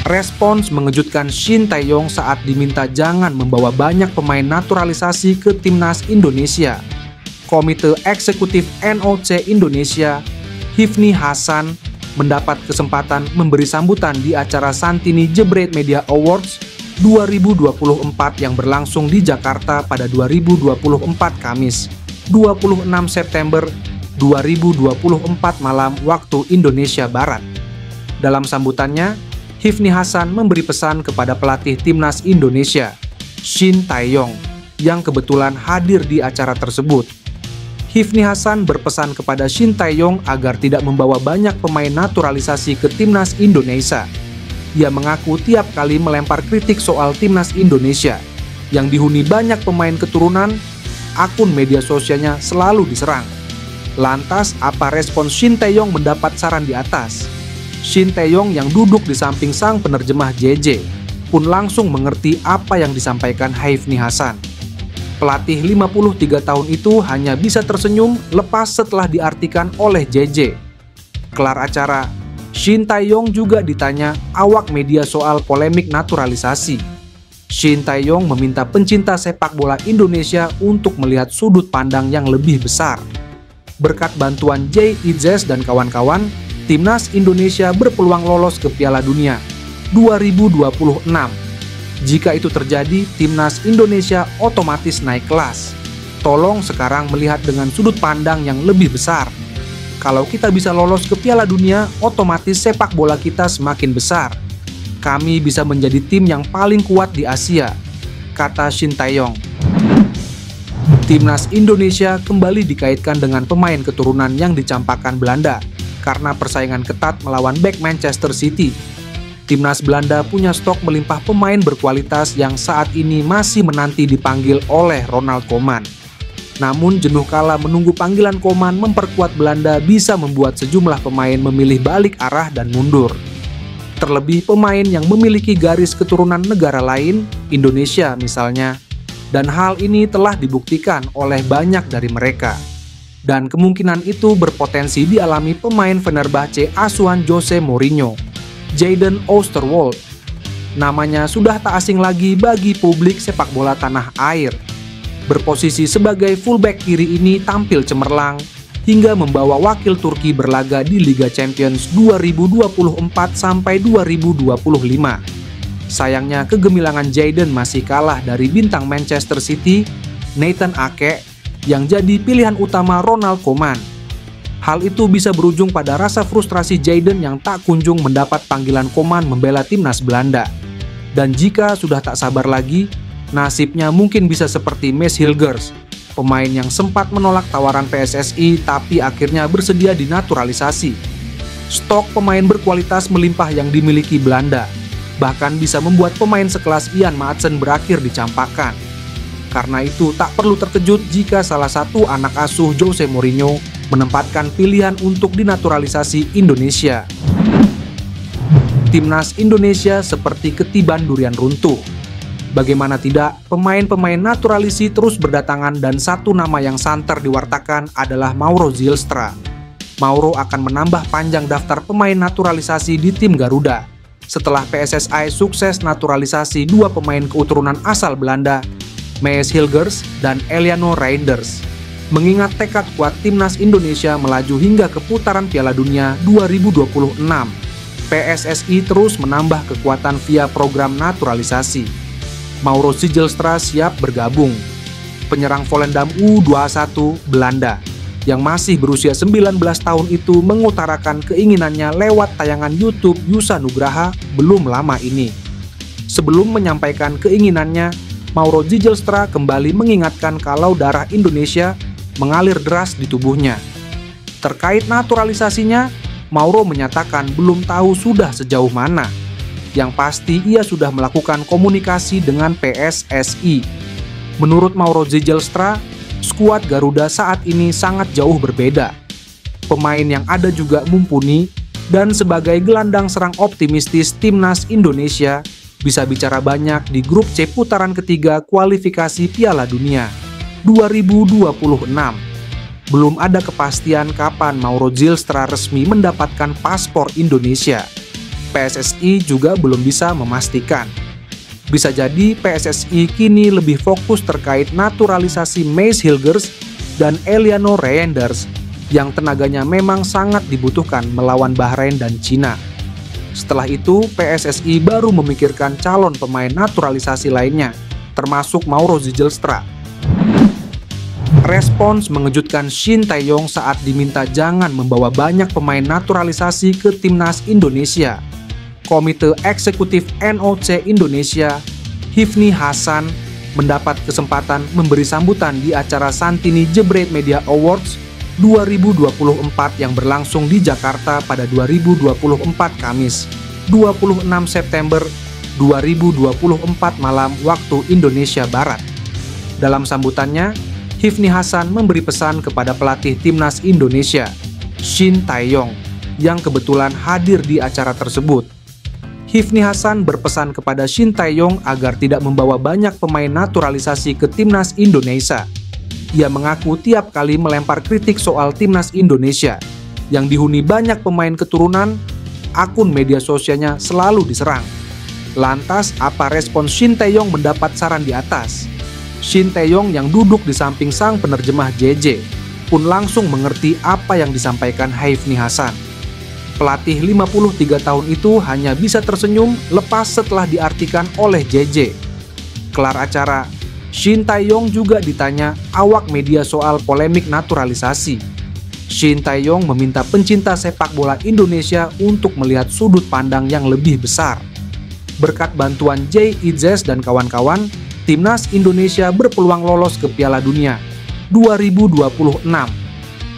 Respons mengejutkan Shin Tae-yong saat diminta jangan membawa banyak pemain naturalisasi ke timnas Indonesia. Komite Eksekutif NOC Indonesia, Hifni Hasan, mendapat kesempatan memberi sambutan di acara Santini Jebret Media Awards 2024 yang berlangsung di Jakarta pada 2024 Kamis, 26 September 2024 malam waktu Indonesia Barat. Dalam sambutannya, Hifni Hasan memberi pesan kepada pelatih timnas Indonesia, Shin Tae-yong, yang kebetulan hadir di acara tersebut. Hifni Hasan berpesan kepada Shin Tae-yong agar tidak membawa banyak pemain naturalisasi ke timnas Indonesia. Ia mengaku tiap kali melempar kritik soal timnas Indonesia yang dihuni banyak pemain keturunan, akun media sosialnya selalu diserang. Lantas, apa respon Shin Tae-yong mendapat saran di atas? Shin Tae-yong yang duduk di samping sang penerjemah JJ pun langsung mengerti apa yang disampaikan Hifni Hasan. Pelatih 53 tahun itu hanya bisa tersenyum lepas setelah diartikan oleh JJ. Kelar acara, Shin Tae-yong juga ditanya awak media soal polemik naturalisasi. Shin Tae-yong meminta pencinta sepak bola Indonesia untuk melihat sudut pandang yang lebih besar. Berkat bantuan Jay Itzes dan kawan-kawan, timnas Indonesia berpeluang lolos ke Piala Dunia 2026. Jika itu terjadi, timnas Indonesia otomatis naik kelas. Tolong sekarang melihat dengan sudut pandang yang lebih besar. Kalau kita bisa lolos ke Piala Dunia, otomatis sepak bola kita semakin besar. Kami bisa menjadi tim yang paling kuat di Asia, kata Shin Tae-yong. Timnas Indonesia kembali dikaitkan dengan pemain keturunan yang dicampakkan Belanda karena persaingan ketat melawan bek Manchester City. Timnas Belanda punya stok melimpah pemain berkualitas yang saat ini masih menanti dipanggil oleh Ronald Koeman. Namun jenuh kala menunggu panggilan Koeman memperkuat Belanda bisa membuat sejumlah pemain memilih balik arah dan mundur. Terlebih pemain yang memiliki garis keturunan negara lain, Indonesia misalnya, dan hal ini telah dibuktikan oleh banyak dari mereka. Dan kemungkinan itu berpotensi dialami pemain Fenerbahce asuhan Jose Mourinho, Jadon Oosterwolde. Namanya sudah tak asing lagi bagi publik sepak bola tanah air. Berposisi sebagai fullback kiri ini tampil cemerlang hingga membawa wakil Turki berlaga di Liga Champions 2024 sampai 2025. Sayangnya kegemilangan Jadon masih kalah dari bintang Manchester City, Nathan Ake, yang jadi pilihan utama Ronald Koeman. Hal itu bisa berujung pada rasa frustrasi Jadon yang tak kunjung mendapat panggilan Koeman membela timnas Belanda. Dan jika sudah tak sabar lagi, nasibnya mungkin bisa seperti Mads Hilgers, pemain yang sempat menolak tawaran PSSI tapi akhirnya bersedia dinaturalisasi. Stok pemain berkualitas melimpah yang dimiliki Belanda bahkan bisa membuat pemain sekelas Ian Maatsen berakhir dicampakkan. Karena itu tak perlu terkejut jika salah satu anak asuh Jose Mourinho menempatkan pilihan untuk dinaturalisasi Indonesia. Timnas Indonesia seperti ketiban durian runtuh. Bagaimana tidak, pemain-pemain naturalisasi terus berdatangan dan satu nama yang santer diwartakan adalah Mauro Zylstra. Mauro akan menambah panjang daftar pemain naturalisasi di tim Garuda setelah PSSI sukses naturalisasi dua pemain keturunan asal Belanda, Mads Hilgers dan Eliano Reinders. Mengingat tekad kuat timnas Indonesia melaju hingga ke putaran Piala Dunia 2026, PSSI terus menambah kekuatan via program naturalisasi. Mauro Zylstra siap bergabung. Penyerang Volendam U21 Belanda yang masih berusia 19 tahun itu mengutarakan keinginannya lewat tayangan YouTube Yusa Nugraha belum lama ini. Sebelum menyampaikan keinginannya, Mauro Zylstra kembali mengingatkan kalau darah Indonesia mengalir deras di tubuhnya. Terkait naturalisasinya, Mauro menyatakan belum tahu sudah sejauh mana. Yang pasti ia sudah melakukan komunikasi dengan PSSI. Menurut Mauro Zylstra, skuad Garuda saat ini sangat jauh berbeda. Pemain yang ada juga mumpuni dan sebagai gelandang serang optimistis timnas Indonesia bisa bicara banyak di grup C putaran ketiga kualifikasi Piala Dunia 2026. Belum ada kepastian kapan Mauro Zylstra resmi mendapatkan paspor Indonesia. PSSI juga belum bisa memastikan. Bisa jadi PSSI kini lebih fokus terkait naturalisasi Maes Hilgers dan Eliano Reinders yang tenaganya memang sangat dibutuhkan melawan Bahrain dan Cina. Setelah itu, PSSI baru memikirkan calon pemain naturalisasi lainnya, termasuk Mauro Zijlstra. Respons mengejutkan Shin Tae-yong saat diminta jangan membawa banyak pemain naturalisasi ke timnas Indonesia. Komite Eksekutif NOC Indonesia, Hifni Hasan, mendapat kesempatan memberi sambutan di acara Santini Jebret Media Awards 2024 yang berlangsung di Jakarta pada 2024 Kamis, 26 September 2024 malam waktu Indonesia Barat. Dalam sambutannya, Hifni Hasan memberi pesan kepada pelatih timnas Indonesia, Shin Tae-yong, yang kebetulan hadir di acara tersebut. Hifni Hasan berpesan kepada Shin Tae-yong agar tidak membawa banyak pemain naturalisasi ke timnas Indonesia. Ia mengaku tiap kali melempar kritik soal timnas Indonesia yang dihuni banyak pemain keturunan, akun media sosialnya selalu diserang. Lantas, apa respon Shin Tae-yong mendapat saran di atas? Shin Tae-yong yang duduk di samping sang penerjemah JJ pun langsung mengerti apa yang disampaikan Hifni Hasan. Pelatih 53 tahun itu hanya bisa tersenyum lepas setelah diartikan oleh JJ. Kelar acara, Shin Tae-yong juga ditanya awak media soal polemik naturalisasi. Shin Tae-yong meminta pencinta sepak bola Indonesia untuk melihat sudut pandang yang lebih besar. Berkat bantuan Jay Idzes dan kawan-kawan, timnas Indonesia berpeluang lolos ke Piala Dunia 2026.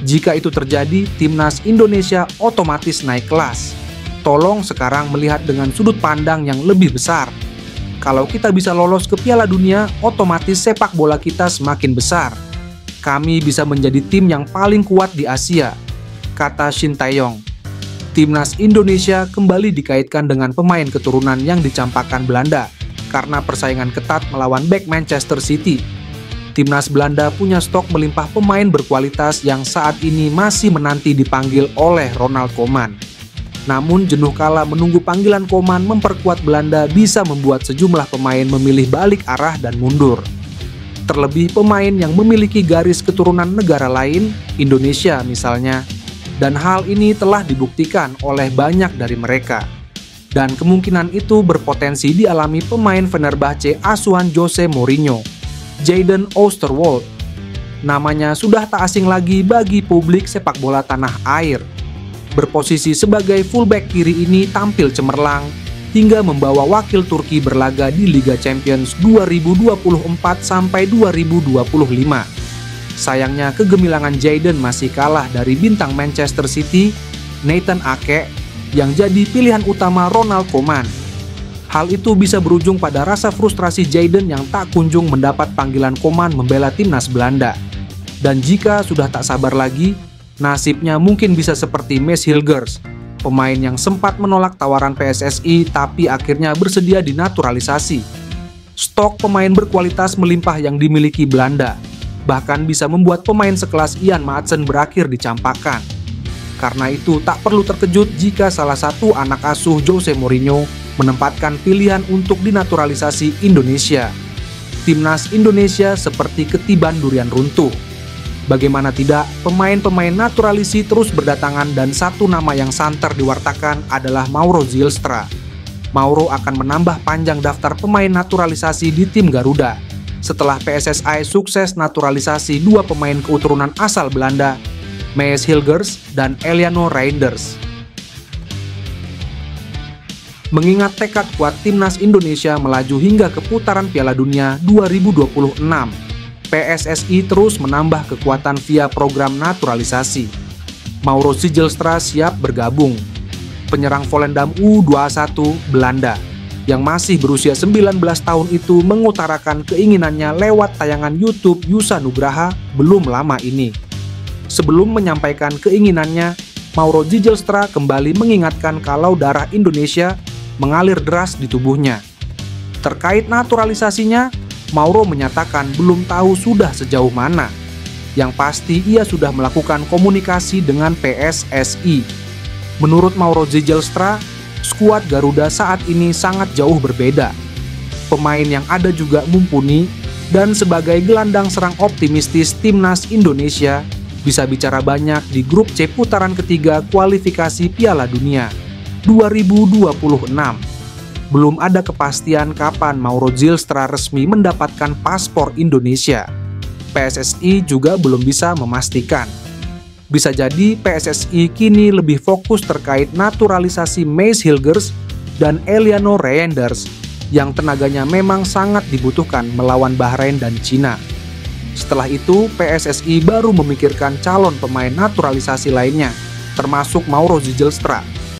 Jika itu terjadi, timnas Indonesia otomatis naik kelas. Tolong sekarang melihat dengan sudut pandang yang lebih besar. Kalau kita bisa lolos ke Piala Dunia, otomatis sepak bola kita semakin besar. Kami bisa menjadi tim yang paling kuat di Asia, kata Shin Tae-yong. Timnas Indonesia kembali dikaitkan dengan pemain keturunan yang dicampakkan Belanda karena persaingan ketat melawan bek Manchester City. Timnas Belanda punya stok melimpah pemain berkualitas yang saat ini masih menanti dipanggil oleh Ronald Koeman. Namun jenuh kala menunggu panggilan Koeman memperkuat Belanda bisa membuat sejumlah pemain memilih balik arah dan mundur. Terlebih pemain yang memiliki garis keturunan negara lain, Indonesia misalnya, dan hal ini telah dibuktikan oleh banyak dari mereka. Dan kemungkinan itu berpotensi dialami pemain Fenerbahce asuhan Jose Mourinho, Jadon Oosterwolde. Namanya sudah tak asing lagi bagi publik sepak bola tanah air. Berposisi sebagai fullback kiri ini tampil cemerlang hingga membawa wakil Turki berlaga di Liga Champions 2024 sampai 2025. Sayangnya kegemilangan Jadon masih kalah dari bintang Manchester City, Nathan Ake, yang jadi pilihan utama Ronald Koeman. Hal itu bisa berujung pada rasa frustrasi Jadon yang tak kunjung mendapat panggilan Koeman membela timnas Belanda. Dan jika sudah tak sabar lagi, nasibnya mungkin bisa seperti Maes Hilgers, pemain yang sempat menolak tawaran PSSI tapi akhirnya bersedia dinaturalisasi. Stok pemain berkualitas melimpah yang dimiliki Belanda bahkan bisa membuat pemain sekelas Ian Maatsen berakhir dicampakkan. Karena itu tak perlu terkejut jika salah satu anak asuh Jose Mourinho menempatkan pilihan untuk dinaturalisasi Indonesia. Timnas Indonesia seperti ketiban durian runtuh. Bagaimana tidak, pemain-pemain naturalisasi terus berdatangan dan satu nama yang santer diwartakan adalah Mauro Zijlstra. Mauro akan menambah panjang daftar pemain naturalisasi di tim Garuda setelah PSSI sukses naturalisasi dua pemain keturunan asal Belanda, Maes Hilgers dan Eliano Reinders. Mengingat tekad kuat timnas Indonesia melaju hingga ke putaran Piala Dunia 2026, PSSI terus menambah kekuatan via program naturalisasi. Mauro Zijlstra siap bergabung. Penyerang Volendam U21 Belanda yang masih berusia 19 tahun itu mengutarakan keinginannya lewat tayangan YouTube Yusa Nugraha belum lama ini. Sebelum menyampaikan keinginannya, Mauro Zijlstra kembali mengingatkan kalau darah Indonesia mengalir deras di tubuhnya. Terkait naturalisasinya, Mauro menyatakan belum tahu sudah sejauh mana. Yang pasti ia sudah melakukan komunikasi dengan PSSI. Menurut Mauro Zijlstra, skuad Garuda saat ini sangat jauh berbeda. Pemain yang ada juga mumpuni, dan sebagai gelandang serang optimistis timnas Indonesia, bisa bicara banyak di grup C putaran ketiga kualifikasi Piala Dunia 2026. Belum ada kepastian kapan Mauro Zylstra resmi mendapatkan paspor Indonesia. PSSI juga belum bisa memastikan. Bisa jadi PSSI kini lebih fokus terkait naturalisasi Maes Hilgers dan Eliano Reinders yang tenaganya memang sangat dibutuhkan melawan Bahrain dan Cina. Setelah itu, PSSI baru memikirkan calon pemain naturalisasi lainnya, termasuk Mauro Zylstra.